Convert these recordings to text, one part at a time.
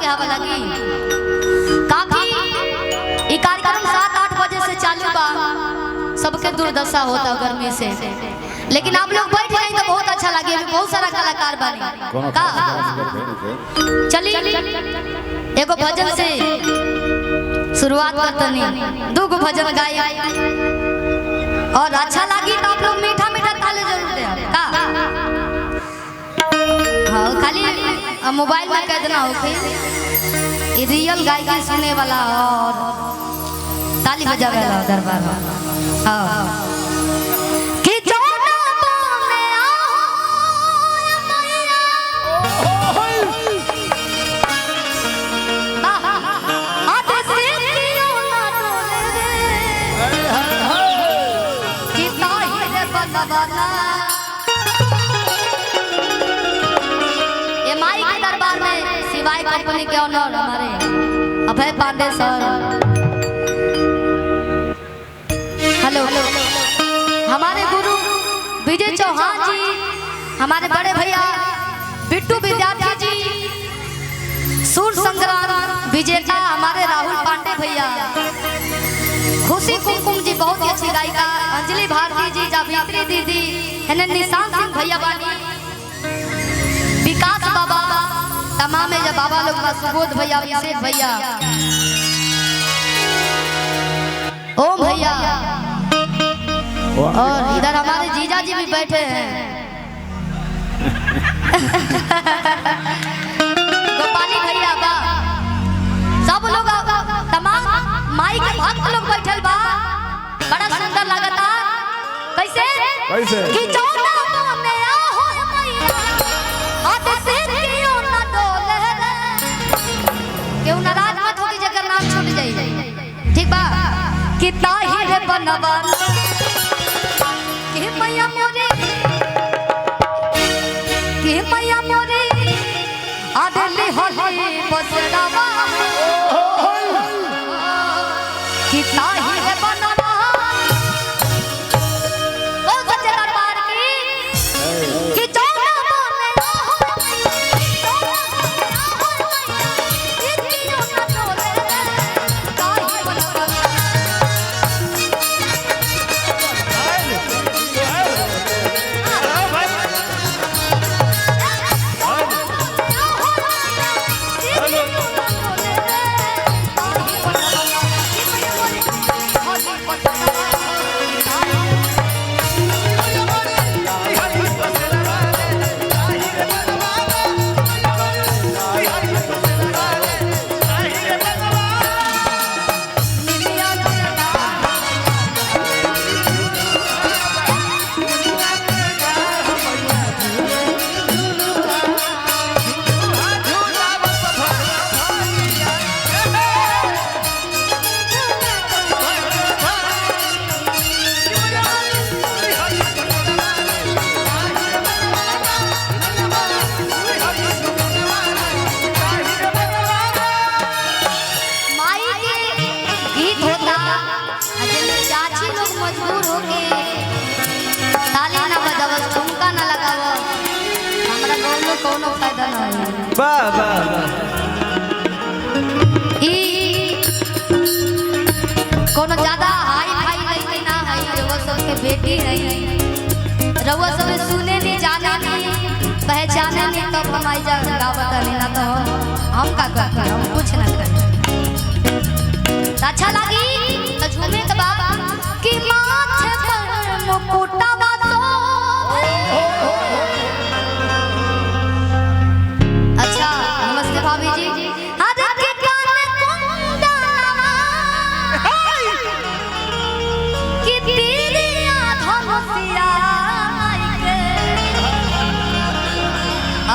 के हवा लगी काफी ये कार्यक्रम 7-8 बजे से चालू बा। सबके दुर्दशा होता गर्मी से, लेकिन आप लोग बैठ जाए तो बहुत अच्छा लगे। बहुत सारा कलाकार बने का चलिए एगो भजन से शुरुआत करतनी। 2 गो भजन गाई और अच्छा लगी तो आप लोग मीठा मीठा ताली जरूर दे का। हाँ खाली मोबाइल में कह देना हो कि रियल गायकी सुने वाला और ताली बजावे वाला दरबार में। हाँ कि जोना बोले आओ मैया आते से क्यों ना डोले कि ताही रे बनवाना। ये माई के दरबार में शिवाय कंपनी के ऑनर हमारे अभय पांडे सर, हेलो हमारे गुरु विजय चौहान जी, हमारे बड़े भैया बिट्टू विद्यार्थी जी, सूर संग्राम विजेता हमारे राहुल पांडे भैया, खुशी कुमकुम जी बहुत ही अच्छी गायिका, अंजलि भारती जी, जावित्री दीदी, निशान सिंह भैया बानी, विकास बाबा, तमाम जब बाबा लोग का सुबोध भैया, अभिषेक भैया, ओम भैया और इधर हमारे जीजा जी भी बैठे हैं गोपाली भैया बा, सब लोग तमाम माई के भक्त लोग बैठल बा। बड़ा सुंदर लगता कैसे कैसे कि जोना बोले आओ मैया आते से क्यों ना डोले रे। क्यों नाराज मत हो कि जगह नाम छूट जाई, ठीक बा कि ताही रे बनवाना कि मैया मोरे आदली होली बसरावा कि ताही रे बनवाना। ओ सच्चे दरबार की कि जोना बोले आओ क्यों ना डोले रे ताही बनवाना। मजबूर होके ताली ना बजावस, ठुमका ना लगावस, हमरा गाँव में कोनो फायदा ना है। वाह वाह ई कोनो ज्यादा हाई फाई लड़की ना है, रउआ सबके बेटी है, रउआ सब सुने नहीं जाने नहीं पहचाने नहीं तब हम आई जा गावत नहीं ना तो हम का करते हम कुछ ना करते। अच्छा लगी तो झूमे के बाद कि माथे पर मुकुटवा तो अच्छा नमस्ते भाभी जी। अरे के कान कुंडलवा कि तेरी धनुषिया के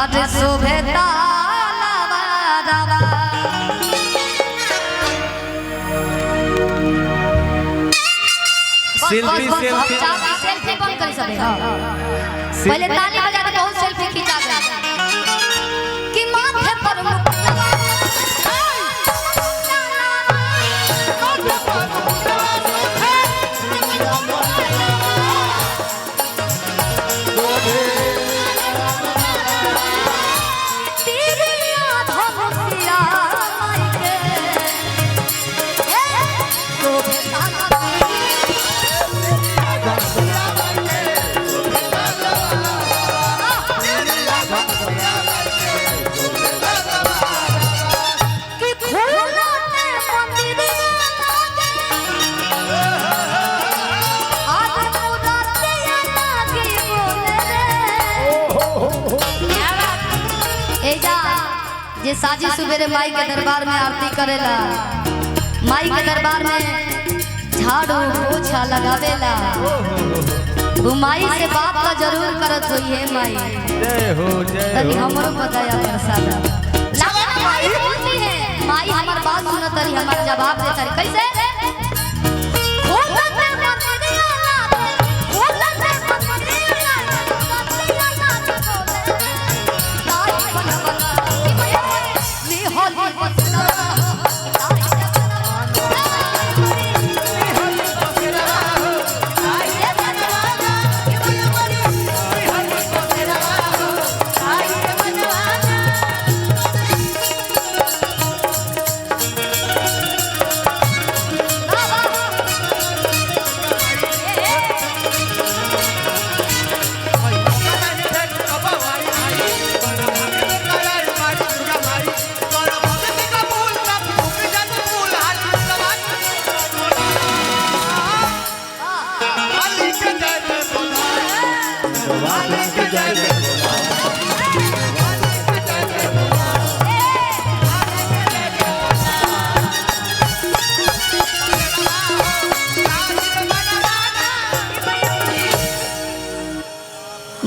अरे शोभे तालवा रवा। सेल्फी सेल्फी बंद कर सकते हैं। पहले ताली बजा के बहुत सेल्फी खींचा दे कि माथे पर तेरी धनुषिया जे साजी सुबेरे माई के दरबार में आरती करेला, माई के दरबार में झाड़ू पोछा लगावेला, वो माई से बात का जरूर करत हुई है माई। जय हो जय तनी हो। हमरो बताया प्रसाद लगे ना माई बोलती है, माई हमार बात सुनत रही, हमार जवाब देत रही। कैसे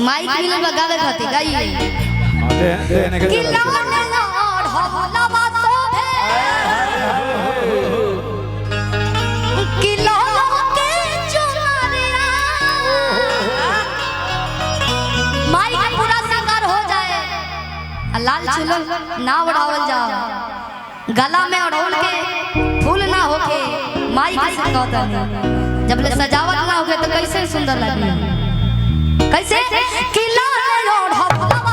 माइक मिले बगावे खाती गाइए कि लाड लाड हवलवा शोभे कि लाल के चुनरिया माइक पूरा श्रृंगार हो जाए, लाल चुनर ना उड़ावल जाओ, गला में अड़ौल के फूल ना होके माइक से कहता है, जब ले सजावट ना होके तो कैसे सुंदर लगे। कैसे कि लाल लाड हवलवा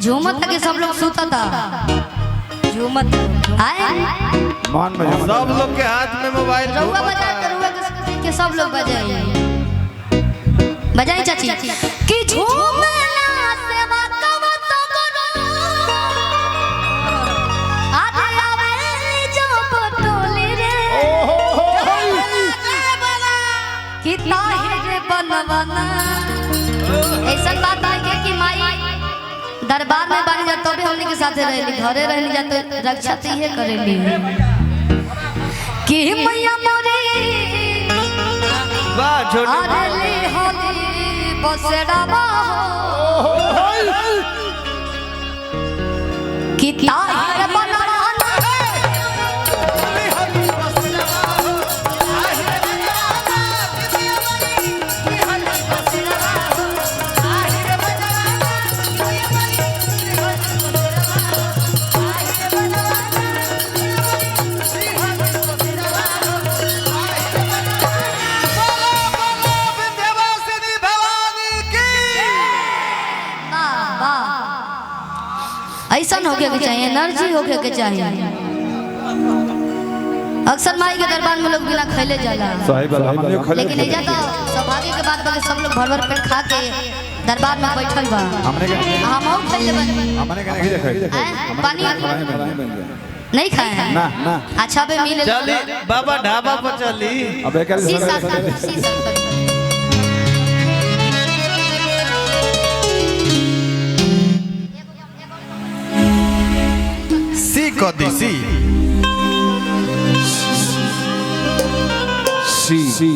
झूमत के सब लोग सूता था, झूमत आए मान में सब लोग के हाथ में मोबाइल, रउआ बजाते रउआ के सब लोग बजाइए, बजाई चाची कि झूमना सेवा कव तो करो आज आवे जो पटोली रे कि ताहिर बनवाना। ऐसा बात है कि माई दरबार में बन जा तो भी हमने के साथे रहली, घरे रहली जा तो रक्षा तीहे करेली कि मैया मोरे वाह छोटे आरली होली बसेड़ा बाहो कि ताहिर बनवाना ऐसा होके के चाहिए, एनर्जी होके के चाहिए। अक्सर माई के दरबार में लोग बिना खैले जाला, सही बात है, लेकिन एजा तो सौभाग्य के बात बा सब लोग भर भर पेट खा के दरबार में बैठल बा। हमने के हम खैले बनी, हमने के नहीं खाई, पानी नहीं खाए हैं ना ना। अच्छा बे मिले चली बाबा ढाबा पर चली। अबे क्या शीशा सी कदी सी सी